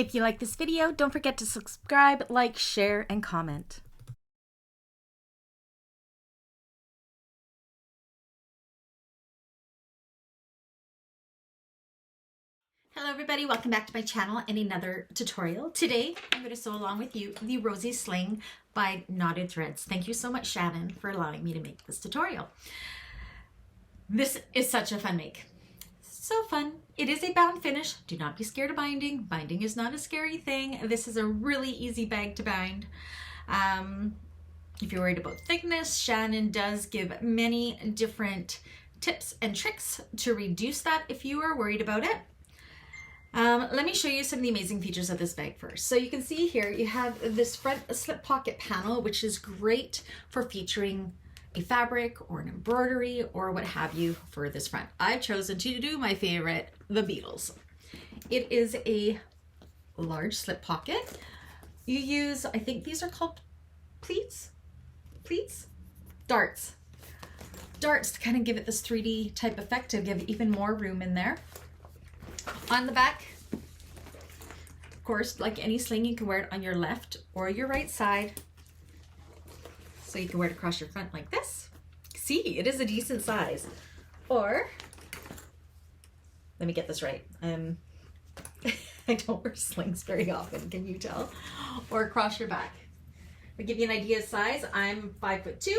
If you like this video, don't forget to subscribe, like, share, and comment. Hello everybody, welcome back to my channel and another tutorial. Today I'm going to sew along with you the Rosie Sling by Knotted Threads. Thank you so much, Shannon, for allowing me to make this tutorial. This is such a fun make. So fun. It is a bound finish. Do not be scared of binding. Binding is not a scary thing. This is a really easy bag to bind. If you're worried about thickness, Shannon does give many different tips and tricks to reduce that if you are worried about it. Let me show you some of the amazing features of this bag first. So you can see here you have this front slip pocket panel, which is great for featuring a fabric or an embroidery or what have you for this front. I've chosen to do my favorite, the Beatles. It is a large slip pocket. You use, I think these are called pleats? Darts to kind of give it this 3D type effect, to give even more room in there. On the back, of course, like any sling, you can wear it on your left or your right side. So you can wear it across your front like this. See, it is a decent size. Or, let me get this right. I don't wear slings very often, can you tell? Or across your back. To give you an idea of size, I'm 5'2",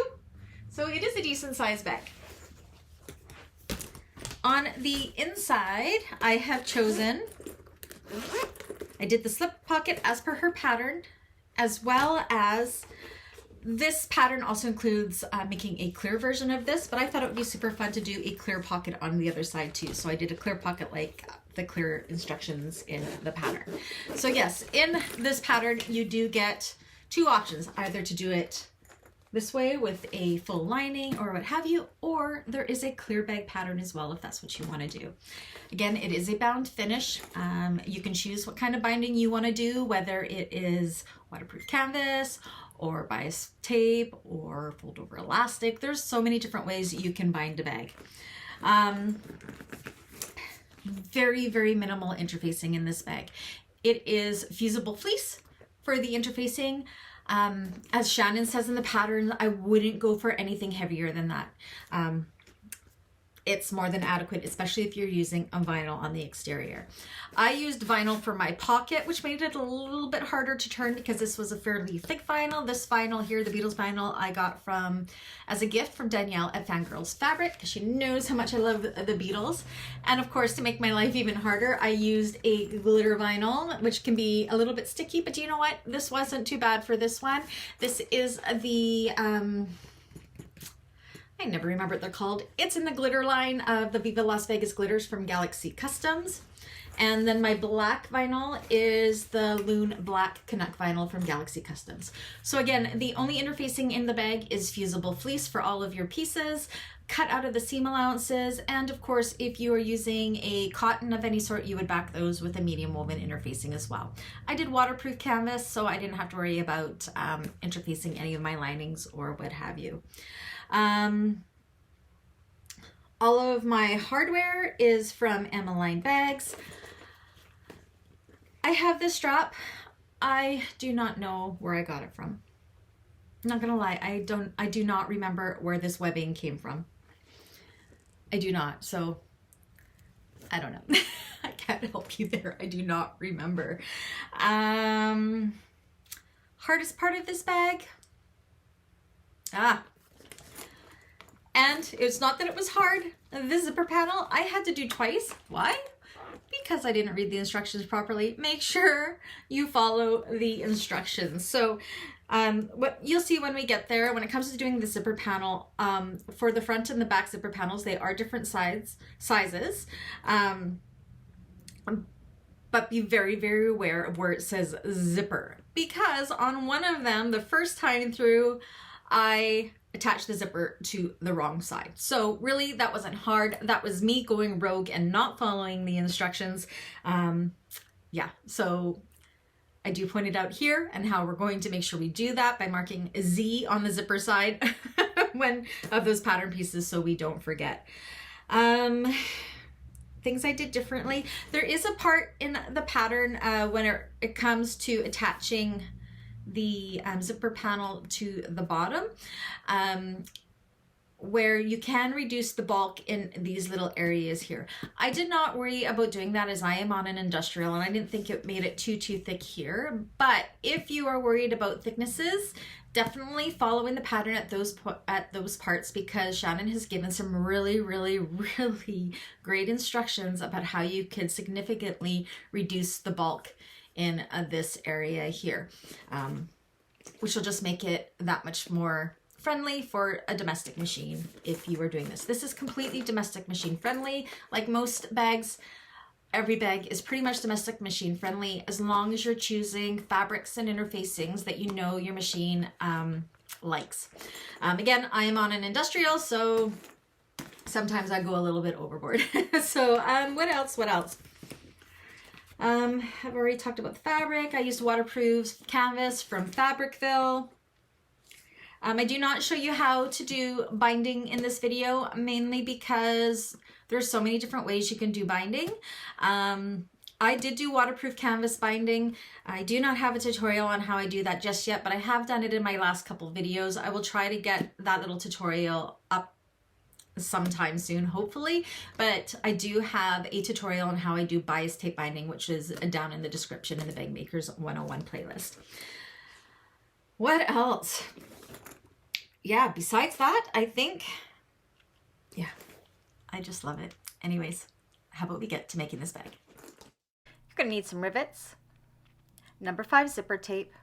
so it is a decent size bag. On the inside, I have chosen, I did the slip pocket as per her pattern, as well as this pattern also includes making a clear version of this, but I thought it would be super fun to do a clear pocket on the other side too. So I did a clear pocket like the clear instructions in the pattern. So yes, in this pattern, you do get two options, either to do it this way with a full lining or what have you, or there is a clear bag pattern as well if that's what you want to do. Again, it is a bound finish. You can choose what kind of binding you want to do, whether it is waterproof canvas or bias tape or fold over elastic. There's so many different ways you can bind a bag. Very, very minimal interfacing in this bag. It is fusible fleece for the interfacing. As Shannon says in the pattern, I wouldn't go for anything heavier than that. It's more than adequate, especially if you're using a vinyl on the exterior. I used vinyl for my pocket, which made it a little bit harder to turn because this was a fairly thick vinyl. This vinyl here, the Beatles vinyl, I got as a gift from Danielle at Fangirls Fabric, because she knows how much I love the Beatles. And of course, to make my life even harder, I used a glitter vinyl, which can be a little bit sticky, but you know what? This wasn't too bad for this one. This is the, I never remember what they're called. It's in the glitter line of the Viva Las Vegas glitters from Galaxy Customs. And then my black vinyl is the Loon Black Canuck Vinyl from Galaxy Customs. So again, the only interfacing in the bag is fusible fleece for all of your pieces, cut out of the seam allowances. And of course, if you are using a cotton of any sort, you would back those with a medium woven interfacing as well. I did waterproof canvas, so I didn't have to worry about interfacing any of my linings or what have you. All of my hardware is from Emmeline Bags. I have this strap. I do not know where I got it from. I'm not gonna lie, I do not remember where this webbing came from. I do not, so I don't know. I can't help you there. I do not remember. Hardest part of this bag? And it's not that it was hard. The zipper panel I had to do twice. Why? Because I didn't read the instructions properly. Make sure you follow the instructions. So what you'll see when we get there, when it comes to doing the zipper panel, for the front and the back zipper panels, they are different sizes. But be very, very aware of where it says zipper. Because on one of them, the first time through, I attached the zipper to the wrong side. So really, that wasn't hard. That was me going rogue and not following the instructions. Yeah, so I do point it out here and how we're going to make sure we do that by marking a Z on the zipper side of those pattern pieces so we don't forget. things I did differently. There is a part in the pattern when it comes to attaching the zipper panel to the bottom, where you can reduce the bulk in these little areas here. I did not worry about doing that as I am on an industrial, and I didn't think it made it too thick here. But if you are worried about thicknesses, definitely follow in the pattern at those parts, because Shannon has given some really great instructions about how you can significantly reduce the bulk in this area here, which will just make it that much more friendly for a domestic machine if you are doing this. This is completely domestic machine friendly. Like most bags, every bag is pretty much domestic machine friendly, as long as you're choosing fabrics and interfacings that you know your machine likes. Again, I am on an industrial, so sometimes I go a little bit overboard. So what else? I've already talked about the fabric. I used waterproof canvas from Fabricville. I do not show you how to do binding in this video, mainly because there's so many different ways you can do binding. I did do waterproof canvas binding. I do not have a tutorial on how I do that just yet, but I have done it in my last couple videos. I will try to get that little tutorial up sometime soon, hopefully, but I do have a tutorial on how I do bias tape binding, which is down in the description in the Bagmakers 101 playlist. What else? Yeah, besides that, I think, yeah, I just love it. Anyways, how about we get to making this bag? You're going to need some rivets, number 5 zipper tape,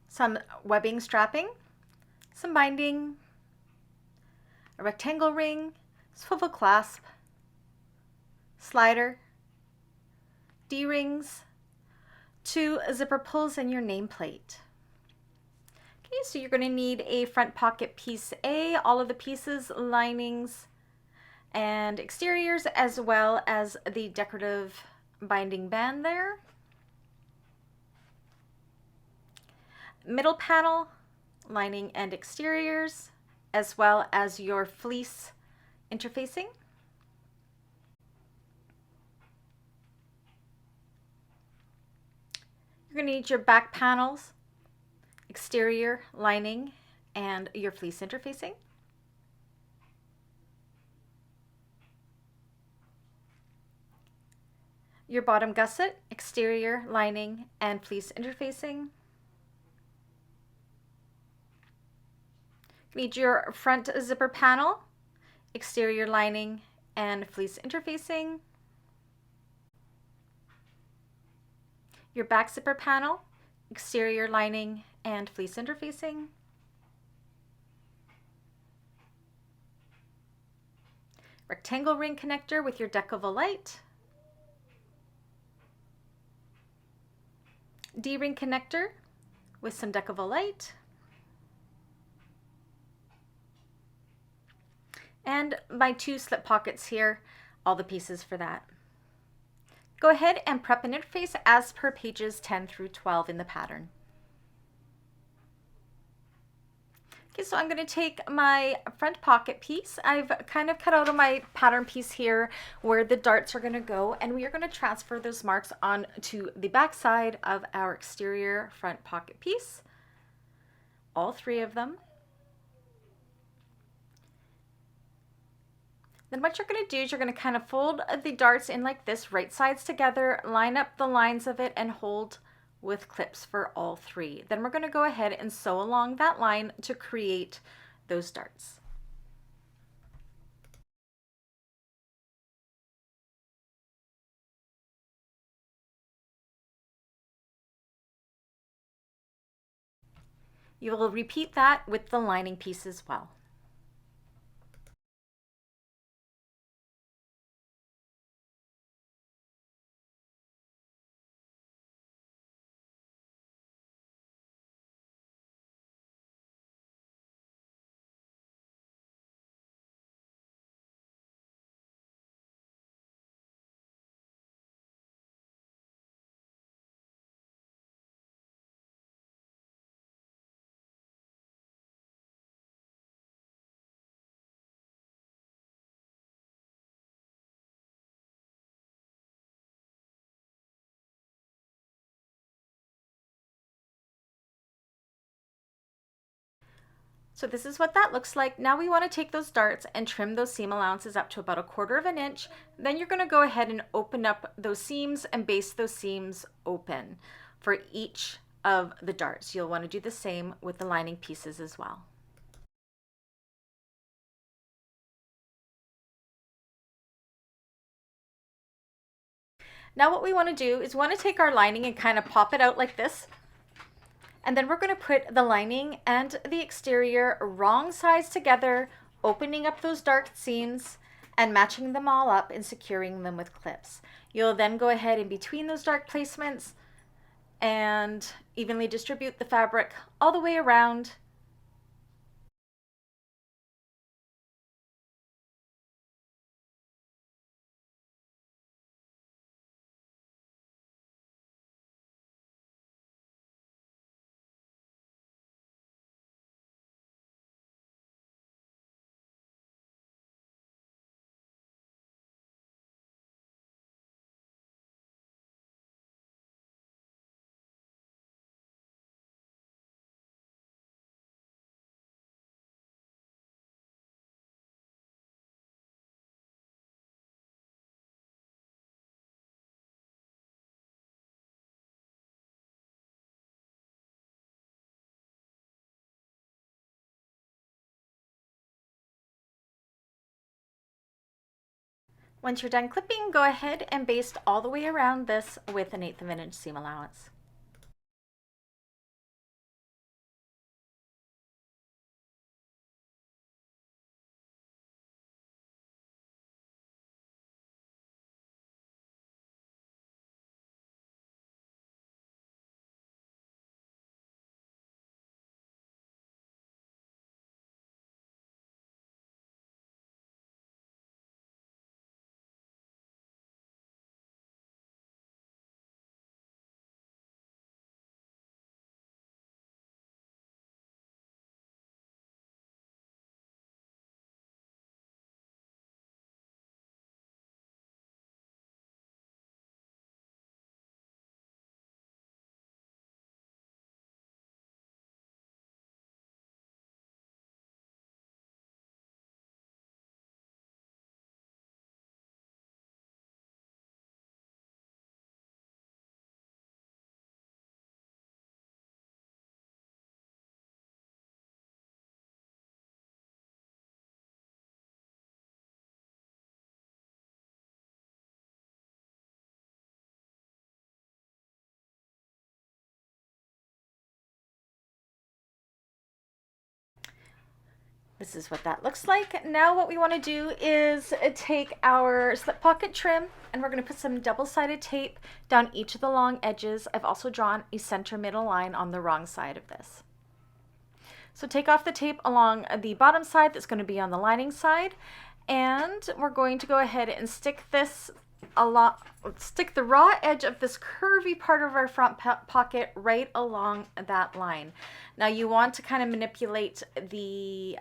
some webbing strapping, some binding, a rectangle ring, swivel clasp, slider, D-rings, 2 zipper pulls, and your nameplate. Okay, so you're going to need a front pocket piece A, all of the pieces, linings, and exteriors, as well as the decorative binding band there. Middle panel, lining and exteriors, as well as your fleece interfacing. You're going to need your back panels, exterior, lining, and your fleece interfacing. Your bottom gusset, exterior, lining, and fleece interfacing. You need your front zipper panel, exterior lining, and fleece interfacing. Your back zipper panel, exterior lining, and fleece interfacing. Rectangle ring connector with your Decovil Lite. D-ring connector with some Decovil Lite. And my 2 slip pockets here, all the pieces for that. Go ahead and prep an interface as per pages 10 through 12 in the pattern. Okay, so I'm going to take my front pocket piece. I've kind of cut out of my pattern piece here where the darts are going to go, and we are going to transfer those marks onto the back side of our exterior front pocket piece, all 3 of them. Then what you're going to do is you're going to kind of fold the darts in like this, right sides together, line up the lines of it, and hold with clips for all 3. Then we're going to go ahead and sew along that line to create those darts. You will repeat that with the lining piece as well. So this is what that looks like. Now we want to take those darts and trim those seam allowances up to about 1/4 inch. Then you're going to go ahead and open up those seams and baste those seams open for each of the darts. You'll want to do the same with the lining pieces as well. Now what we want to do is we want to take our lining and kind of pop it out like this. And then we're going to put the lining and the exterior wrong sides together, opening up those dark seams and matching them all up and securing them with clips. You'll then go ahead in between those dark placements and evenly distribute the fabric all the way around. Once you're done clipping, go ahead and baste all the way around this with 1/8 inch seam allowance. This is what that looks like. Now what we want to do is take our slip pocket trim and we're going to put some double-sided tape down each of the long edges. I've also drawn a center middle line on the wrong side of this. So take off the tape along the bottom side that's going to be on the lining side, and we're going to go ahead and stick this stick the raw edge of this curvy part of our front pocket right along that line. Now you want to kind of manipulate the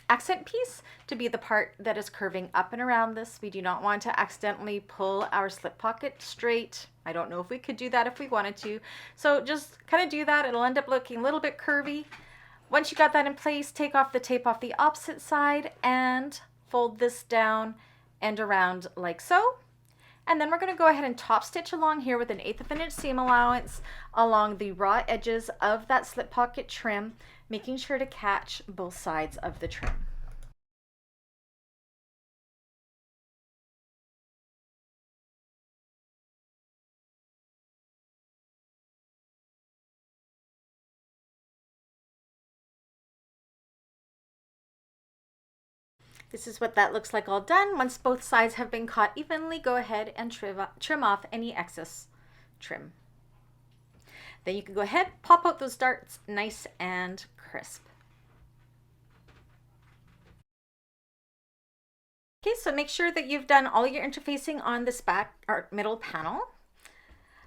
accent piece to be the part that is curving up and around this. We do not want to accidentally pull our slip pocket straight. I don't know if we could do that if we wanted to. So just kind of do that. It'll end up looking a little bit curvy. Once you got that in place, take off the tape off the opposite side and fold this down and around like so. And then we're going to go ahead and top stitch along here with 1/8 inch seam allowance along the raw edges of that slip pocket trim, making sure to catch both sides of the trim. This is what that looks like all done. Once both sides have been caught evenly, go ahead and trim off any excess trim. Then you can go ahead, pop out those darts nice and crisp. Okay, so make sure that you've done all your interfacing on this back or middle panel.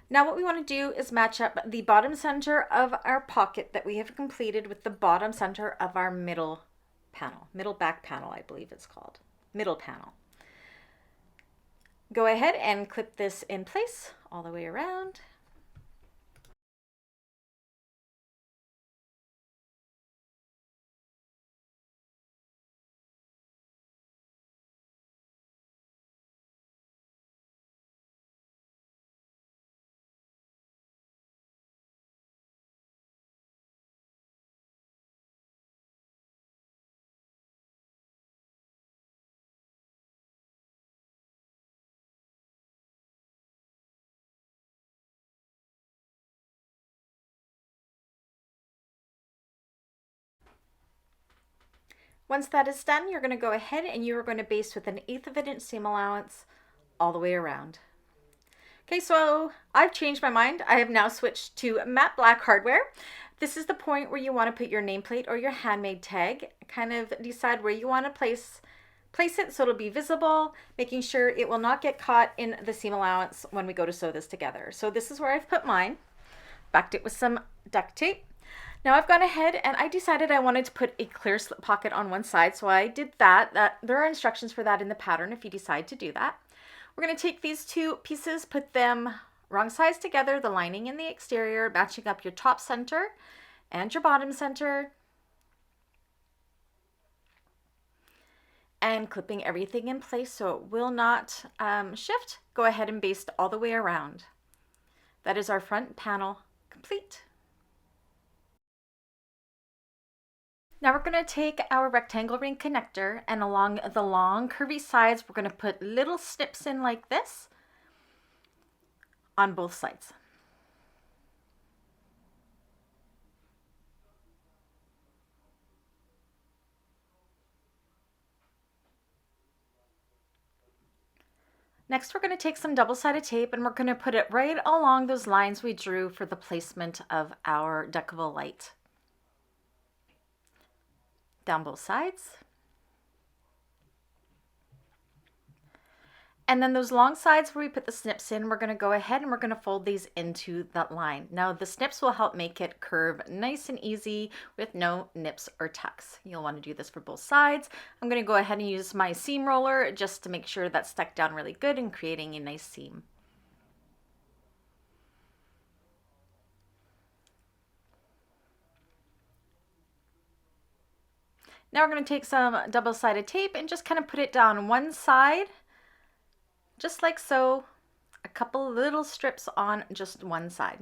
Now what we want to do is match up the bottom center of our pocket that we have completed with the bottom center of our middle panel, middle back panel, I believe it's called, middle panel. Go ahead and clip this in place all the way around. Once that is done, you're going to go ahead and you are going to baste with 1/8 of an inch seam allowance all the way around. Okay, so I've changed my mind. I have now switched to matte black hardware. This is the point where you want to put your nameplate or your handmade tag. Kind of decide where you want to place it so it'll be visible, making sure it will not get caught in the seam allowance when we go to sew this together. So this is where I've put mine. Backed it with some duct tape. Now I've gone ahead and I decided I wanted to put a clear slip pocket on one side, so I did that. There are instructions for that in the pattern if you decide to do that. We're going to take these two pieces, put them wrong sides together, the lining and the exterior, matching up your top center and your bottom center, and clipping everything in place so it will not shift. Go ahead and baste all the way around. That is our front panel complete. Now we're going to take our rectangle ring connector, and along the long curvy sides we're going to put little snips in like this on both sides. Next, we're going to take some double-sided tape and we're going to put it right along those lines we drew for the placement of our Decovil Light. Down both sides. And then those long sides where we put the snips in, we're going to go ahead and we're going to fold these into that line. Now the snips will help make it curve nice and easy with no nips or tucks. You'll want to do this for both sides. I'm going to go ahead and use my seam roller just to make sure that's stuck down really good and creating a nice seam. Now we're going to take some double-sided tape and just kind of put it down one side, just like so, a couple little strips on just one side.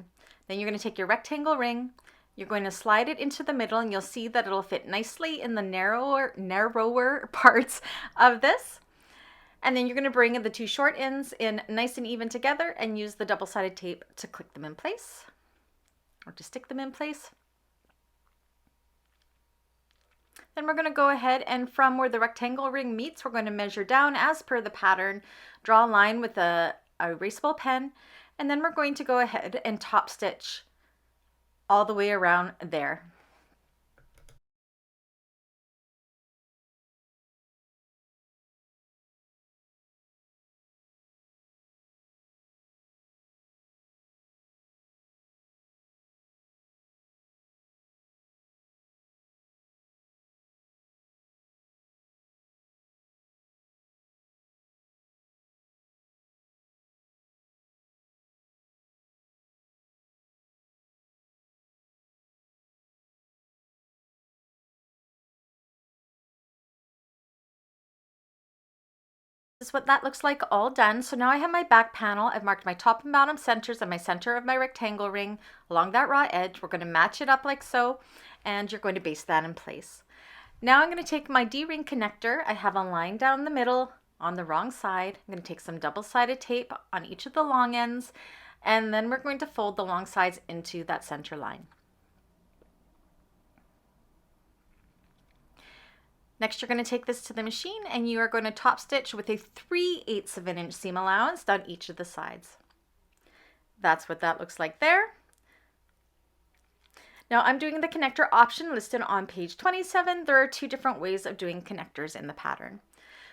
Then you're going to take your rectangle ring, you're going to slide it into the middle, and you'll see that it'll fit nicely in the narrower parts of this. And then you're going to bring the two short ends in nice and even together and use the double-sided tape to click them in place or to stick them in place. Then we're going to go ahead and from where the rectangle ring meets, we're going to measure down as per the pattern, draw a line with a erasable pen, and then we're going to go ahead and top stitch all the way around there. This is what that looks like all done. So now I have my back panel. I've marked my top and bottom centers and my center of my rectangle ring along that raw edge. We're going to match it up like so, and you're going to baste that in place. Now I'm going to take my D-ring connector. I have a line down the middle on the wrong side. I'm going to take some double-sided tape on each of the long ends, and then we're going to fold the long sides into that center line. Next, you're going to take this to the machine and you are going to top stitch with a 3/8 of an inch seam allowance down each of the sides. That's what that looks like there. Now I'm doing the connector option listed on page 27. There are two different ways of doing connectors in the pattern.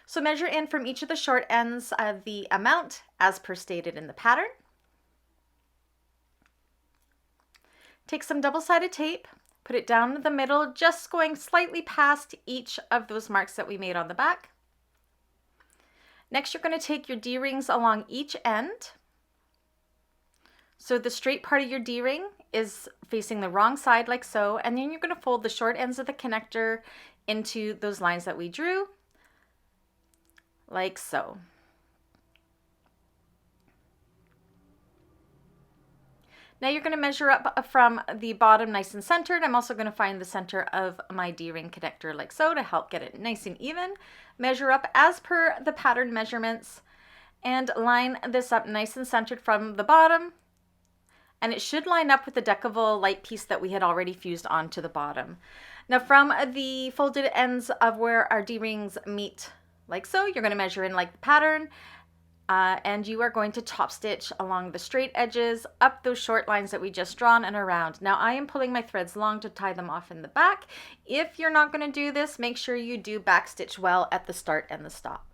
So measure in from each of the short ends of the amount as per stated in the pattern. Take some double-sided tape. Put it down the middle, just going slightly past each of those marks that we made on the back. Next, you're going to take your D-rings along each end. So the straight part of your D-ring is facing the wrong side like so, and then you're going to fold the short ends of the connector into those lines that we drew, like so. Now you're going to measure up from the bottom nice and centered. I'm also going to find the center of my D-ring connector like so to help get it nice and even. Measure up as per the pattern measurements and line this up nice and centered from the bottom and it should line up with the Decovil light piece that we had already fused onto the bottom. Now from the folded ends of where our D-rings meet, like so, you're going to measure in like the pattern, and you are going to top stitch along the straight edges up those short lines that we just drawn and around. Now I am pulling my threads long to tie them off in the back. If you're not going to do this, make sure you do back stitch well at the start and the stop.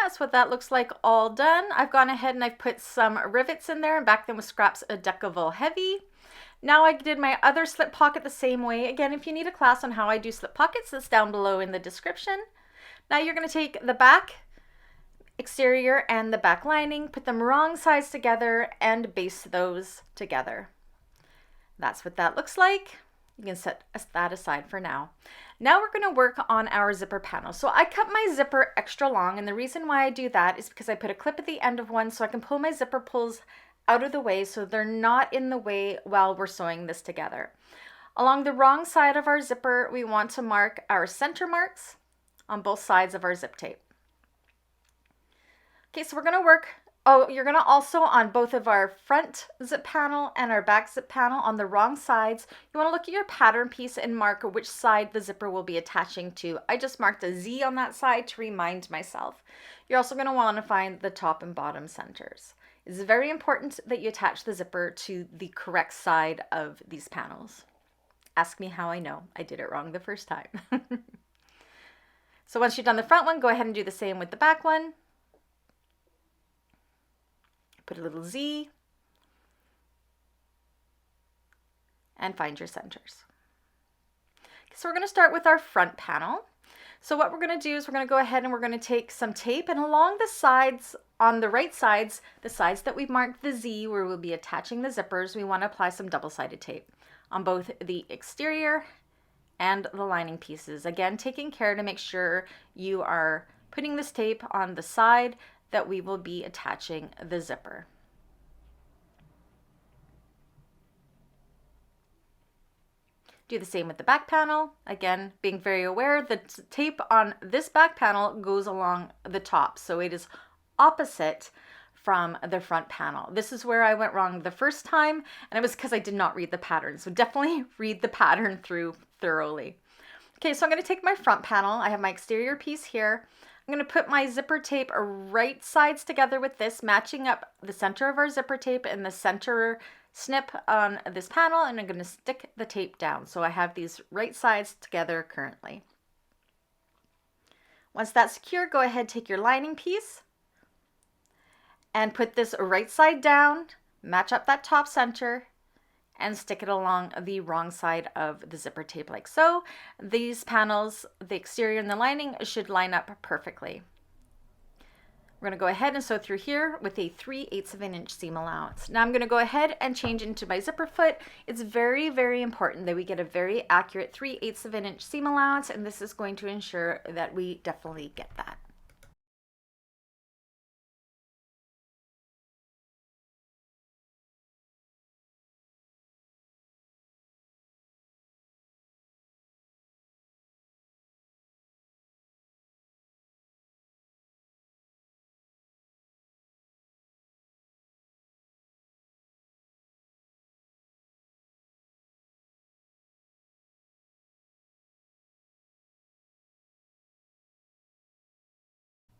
That's what that looks like all done. I've gone ahead and I've put some rivets in there and backed them with scraps of Decovil Heavy. Now I did my other slip pocket the same way. Again, if you need a class on how I do slip pockets, it's down below in the description. Now you're going to take the back exterior and the back lining, put them wrong sides together and baste those together. That's what that looks like. You can set that aside for now. Now we're going to work on our zipper panel. So I cut my zipper extra long, and the reason why I do that is because I put a clip at the end of one so I can pull my zipper pulls out of the way so they're not in the way while we're sewing this together. Along the wrong side of our zipper, we want to mark our center marks on both sides of our zip tape. Okay, so we're going to work. Oh, you're going to also, on both of our front zip panel and our back zip panel on the wrong sides, you want to look at your pattern piece and mark which side the zipper will be attaching to. I just marked a Z on that side to remind myself. You're also going to want to find the top and bottom centers. It's very important that you attach the zipper to the correct side of these panels. Ask me how I know. I did it wrong the first time. So once you've done the front one, go ahead and do the same with the back one. Put a little Z and find your centers. So we're going to start with our front panel. So what we're going to do is we're going to go ahead and we're going to take some tape, and along the sides, on the right sides, the sides that we've marked the Z where we'll be attaching the zippers, we want to apply some double-sided tape on both the exterior and the lining pieces. Again, taking care to make sure you are putting this tape on the side that we will be attaching the zipper. Do the same with the back panel. Again, being very aware that tape on this back panel goes along the top, so it is opposite from the front panel. This is where I went wrong the first time, and it was because I did not read the pattern. So definitely read the pattern through thoroughly. Okay, so I'm going to take my front panel. I have my exterior piece here. I'm going to put my zipper tape right sides together with this, matching up the center of our zipper tape and the center snip on this panel, and I'm going to stick the tape down. So I have these right sides together currently. Once that's secure, go ahead, take your lining piece and put this right side down, match up that top center, and stick it along the wrong side of the zipper tape like so. These panels, the exterior and the lining, should line up perfectly. We're going to go ahead and sew through here with a 3/8 of an inch seam allowance. Now I'm going to go ahead and change into my zipper foot. It's very, very important that we get a very accurate 3/8 of an inch seam allowance, and this is going to ensure that we definitely get that.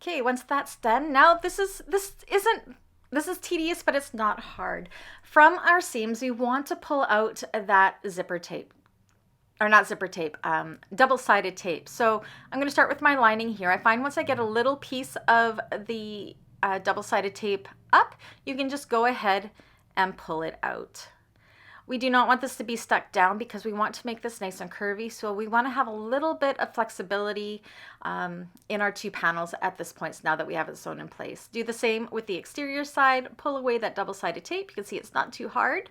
Okay, once that's done, now this is tedious, but it's not hard. From our seams, we want to pull out that zipper tape, or not zipper tape, double-sided tape. So I'm going to start with my lining here. I find once I get a little piece of the double-sided tape up, you can just go ahead and pull it out. We do not want this to be stuck down because we want to make this nice and curvy. So we want to have a little bit of flexibility in our two panels at this point now that we have it sewn in place. Do the same with the exterior side. Pull away that double-sided tape. You can see it's not too hard.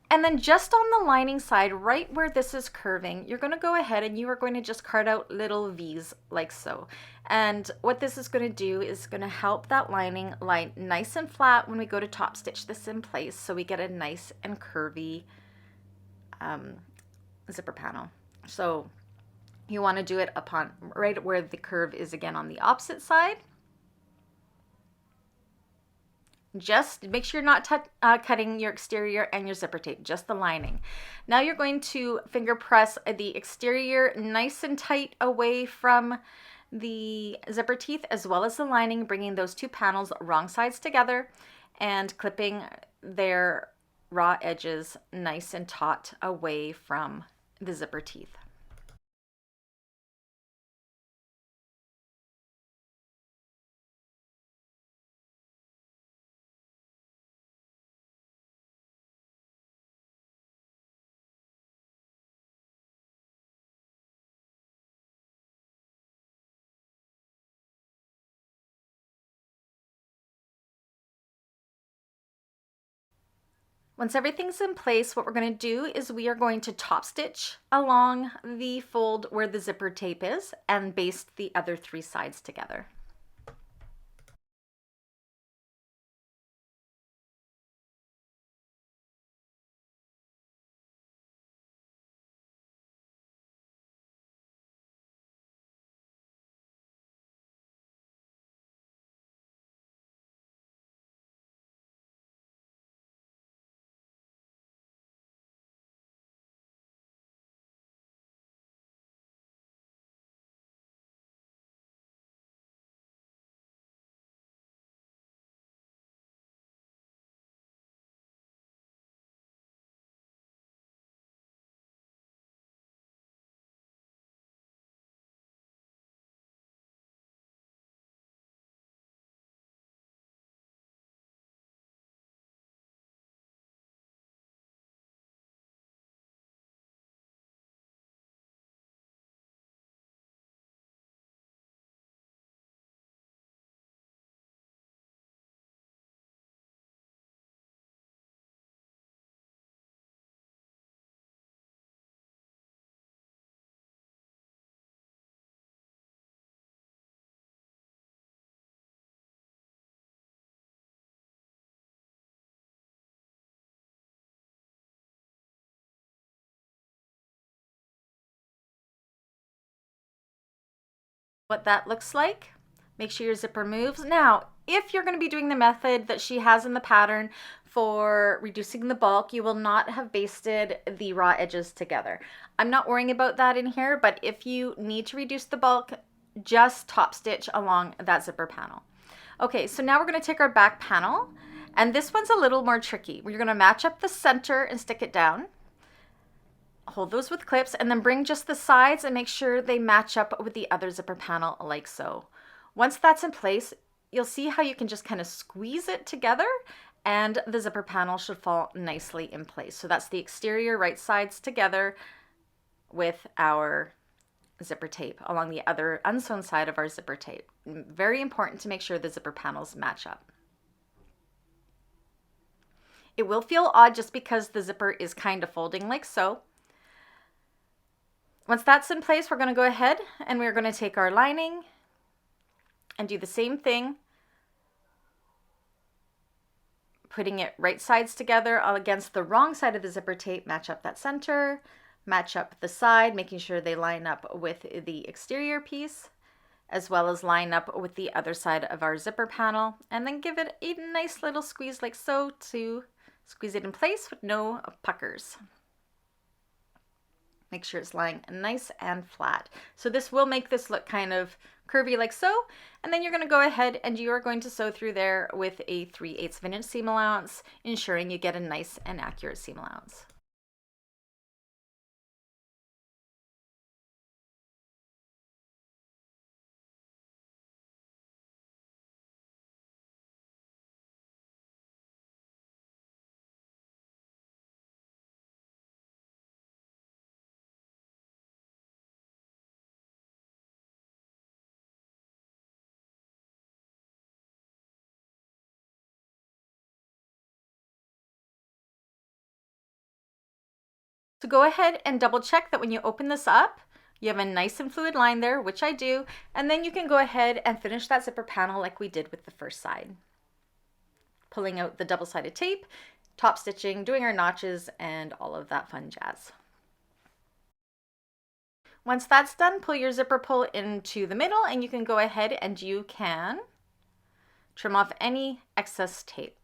And then just on the lining side, right where this is curving, you're going to go ahead and you are going to just cart out little V's like so. And what this is going to do is going to help that lining lie nice and flat when we go to top stitch this in place, so we get a nice and curvy zipper panel. So you want to do it upon right where the curve is again on the opposite side. Just make sure you're not cutting your exterior and your zipper tape, just the lining. Now you're going to finger press the exterior nice and tight away from the zipper teeth as well as the lining, bringing those two panels wrong sides together and clipping their raw edges nice and taut away from the zipper teeth. Once everything's in place, what we're going to do is we are going to top stitch along the fold where the zipper tape is and baste the other three sides together. What that looks like. Make sure your zipper moves. Now, if you're going to be doing the method that she has in the pattern for reducing the bulk, you will not have basted the raw edges together. I'm not worrying about that in here, but if you need to reduce the bulk, just top stitch along that zipper panel. Okay, so now we're going to take our back panel, and this one's a little more tricky. We're going to match up the center and stick it down. Hold those with clips and then bring just the sides and make sure they match up with the other zipper panel like so. Once that's in place, you'll see how you can just kind of squeeze it together and the zipper panel should fall nicely in place. So that's the exterior right sides together with our zipper tape along the other unsewn side of our zipper tape. Very important to make sure the zipper panels match up. It will feel odd just because the zipper is kind of folding like so. Once that's in place, we're going to go ahead and we're going to take our lining and do the same thing, putting it right sides together against the wrong side of the zipper tape, match up that center, match up the side, making sure they line up with the exterior piece, as well as line up with the other side of our zipper panel, and then give it a nice little squeeze like so to squeeze it in place with no puckers. Make sure it's lying nice and flat. So this will make this look kind of curvy like so. And then you're going to go ahead and you are going to sew through there with a 3/8 of an inch seam allowance, ensuring you get a nice and accurate seam allowance. So go ahead and double check that when you open this up, you have a nice and fluid line there, which I do, and then you can go ahead and finish that zipper panel like we did with the first side. Pulling out the double-sided tape, top stitching, doing our notches, and all of that fun jazz. Once that's done, pull your zipper pull into the middle, and you can go ahead and you can trim off any excess tape.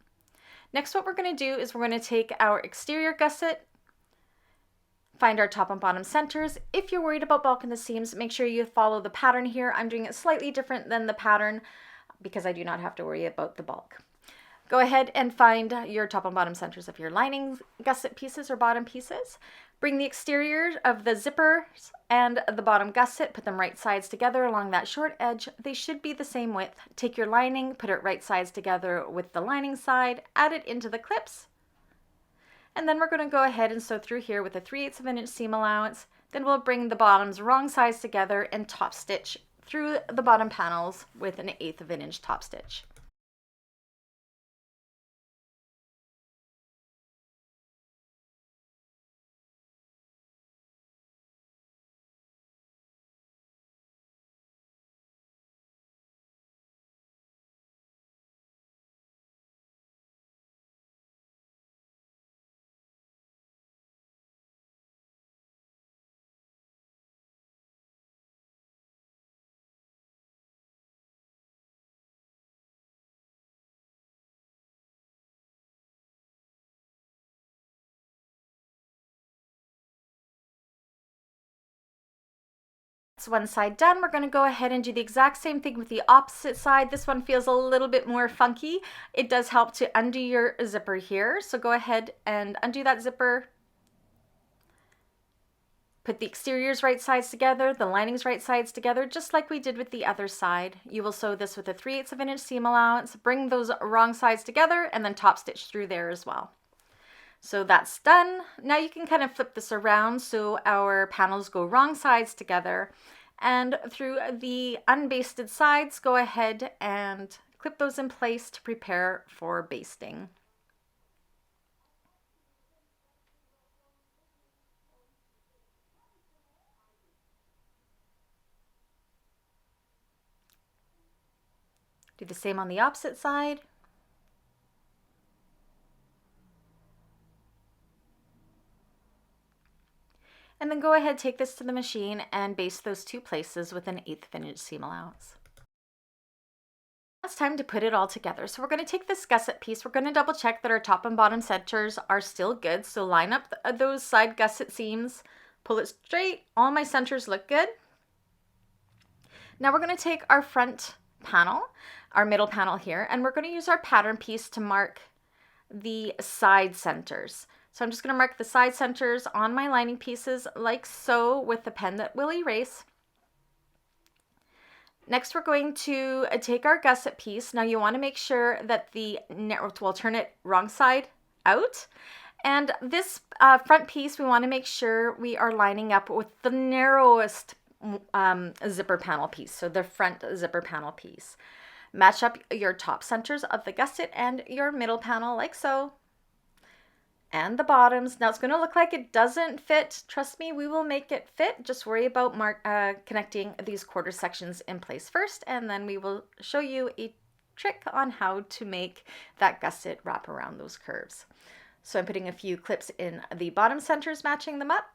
Next, what we're going to do is we're going to take our exterior gusset, find our top and bottom centers. If you're worried about bulk in the seams, make sure you follow the pattern here. I'm doing it slightly different than the pattern because I do not have to worry about the bulk. Go ahead and find your top and bottom centers of your lining gusset pieces or bottom pieces. Bring the exterior of the zippers and the bottom gusset, put them right sides together along that short edge. They should be the same width. Take your lining, put it right sides together with the lining side, add it into the clips, and then we're going to go ahead and sew through here with a 3/8 of an inch seam allowance. Then we'll bring the bottoms wrong sides together and top stitch through the bottom panels with an 1/8 of an inch top stitch. That's one side done. We're going to go ahead and do the exact same thing with the opposite side. This one feels a little bit more funky. It does help to undo your zipper here. So go ahead and undo that zipper. Put the exteriors right sides together, the linings right sides together, just like we did with the other side. You will sew this with a 3/8 of an inch seam allowance, bring those wrong sides together, and then top stitch through there as well. So that's done. Now you can kind of flip this around so our panels go wrong sides together. And through the unbasted sides, go ahead and clip those in place to prepare for basting. Do the same on the opposite side. And then go ahead, take this to the machine and baste those two places with an 1/8 of an inch seam allowance. It's time to put it all together. So we're going to take this gusset piece. We're going to double check that our top and bottom centers are still good. So line up those side gusset seams, pull it straight. All my centers look good. Now we're going to take our front panel, our middle panel here, and we're going to use our pattern piece to mark the side centers. So I'm just going to mark the side centers on my lining pieces like so with the pen that will erase. Next, we're going to take our gusset piece. Now you want to make sure that we'll turn it wrong side out. And this front piece, we want to make sure we are lining up with the narrowest zipper panel piece. So the front zipper panel piece. Match up your top centers of the gusset and your middle panel like so. And the bottoms. Now it's going to look like it doesn't fit. Trust me, we will make it fit. Just worry about connecting these quarter sections in place first, and then we will show you a trick on how to make that gusset wrap around those curves. So I'm putting a few clips in the bottom centers, matching them up.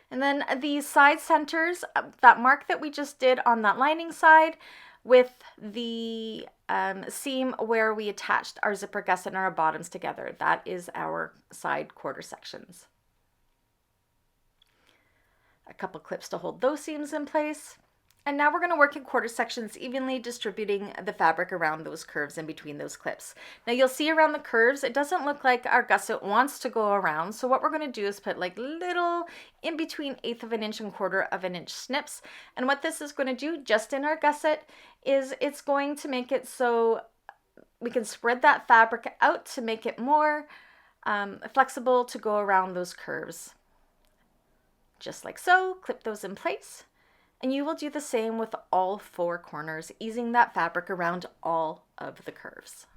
And then these side centers, that mark that we just did on that lining side with the seam where we attached our zipper gusset and our bottoms together. That is our side quarter sections. A couple clips to hold those seams in place. And now we're going to work in quarter sections, evenly distributing the fabric around those curves in between those clips. Now you'll see around the curves, it doesn't look like our gusset wants to go around. So what we're going to do is put like little in between 1/8 of an inch and 1/4 of an inch snips. And what this is going to do just in our gusset is it's going to make it so we can spread that fabric out to make it more flexible to go around those curves. Just like so, clip those in place. And you will do the same with all 4 corners, easing that fabric around all of the curves.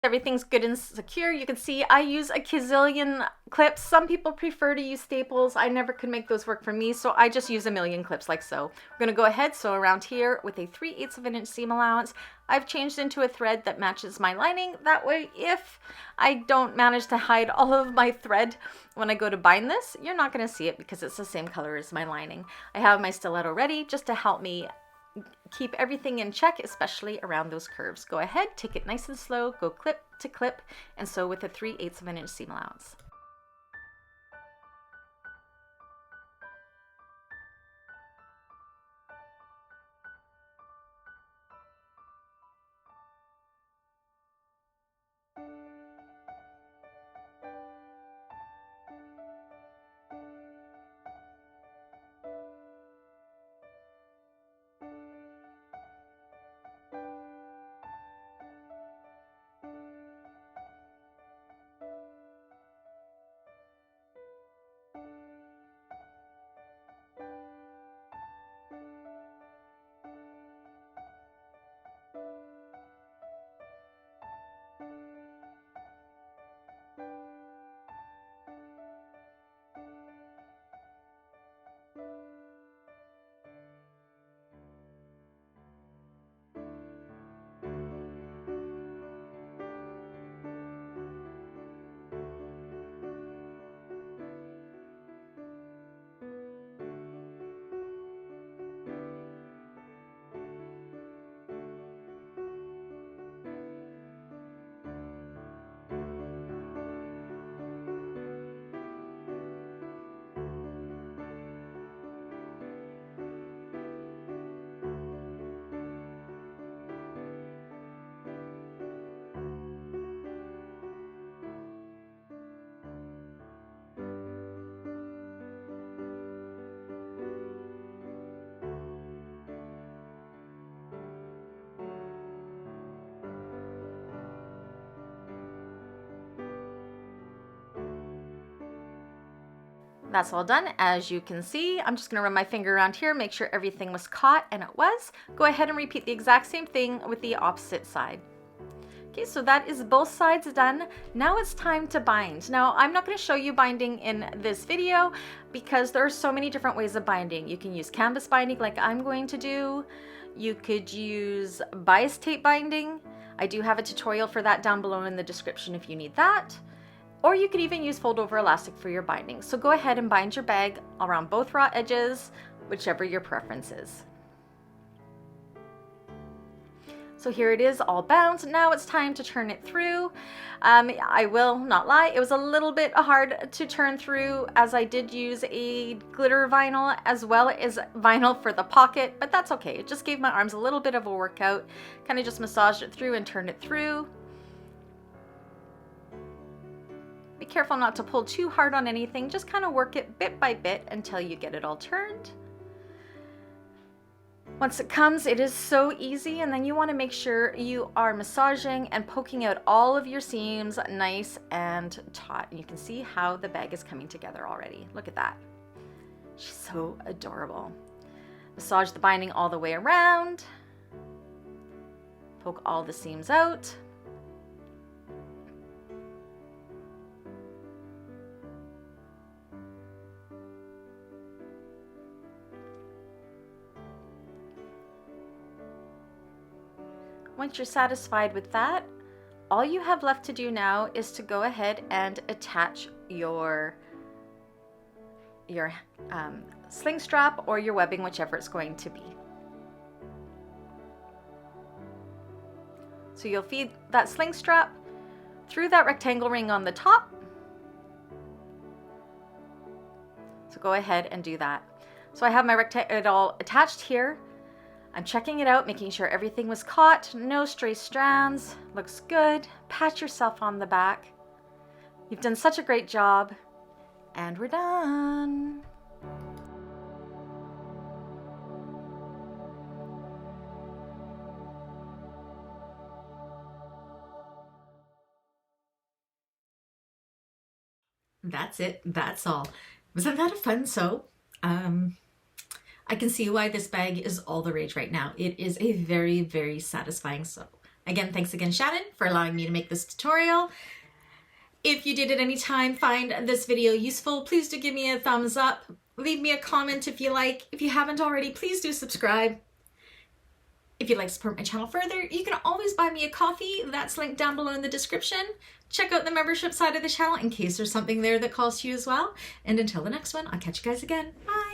Everything's good and secure. You can see I use a gazillion clips. Some people prefer to use staples. I never could make those work for me, so I just use a million clips like so. We're going to go ahead, so around here with a 3/8 of an inch seam allowance, I've changed into a thread that matches my lining. That way, if I don't manage to hide all of my thread when I go to bind this, you're not going to see it because it's the same color as my lining. I have my stiletto ready just to help me keep everything in check, especially around those curves. Go ahead, take it nice and slow, go clip to clip, and sew with a 3/8 of an inch seam allowance. That's all done. As you can see, I'm just going to run my finger around here, make sure everything was caught, and it was. Go ahead and repeat the exact same thing with the opposite side. Okay, so that is both sides done. Now it's time to bind. Now, I'm not going to show you binding in this video because there are so many different ways of binding. You can use canvas binding like I'm going to do. You could use bias tape binding. I do have a tutorial for that down below in the description if you need that. Or you could even use fold over elastic for your binding. So go ahead and bind your bag around both raw edges, whichever your preference is. So here it is all bound. Now it's time to turn it through. I will not lie, it was a little bit hard to turn through as I did use a glitter vinyl as well as vinyl for the pocket, but that's okay. It just gave my arms a little bit of a workout. Kind of just massaged it through and turned it through. Be careful not to pull too hard on anything, just kind of work it bit by bit until you get it all turned. Once it comes, it is so easy, and then you want to make sure you are massaging and poking out all of your seams nice and taut. And you can see how the bag is coming together already. Look at that. She's so adorable. Massage the binding all the way around. Poke all the seams out. Once you're satisfied with that, all you have left to do now is to go ahead and attach your sling strap or your webbing, whichever it's going to be. So you'll feed that sling strap through that rectangle ring on the top. So go ahead and do that. So I have my it all attached here. I'm checking it out, making sure everything was caught, no stray strands, looks good. Pat yourself on the back. You've done such a great job, and we're done. That's it. That's all. Wasn't that a fun sew? I can see why this bag is all the rage right now. It is a very, very satisfying sew. Again, thanks again, Shannon, for allowing me to make this tutorial. If you did at any time find this video useful, please do give me a thumbs up. Leave me a comment if you like. If you haven't already, please do subscribe. If you'd like to support my channel further, you can always buy me a coffee. That's linked down below in the description. Check out the membership side of the channel in case there's something there that calls to you as well. And until the next one, I'll catch you guys again. Bye!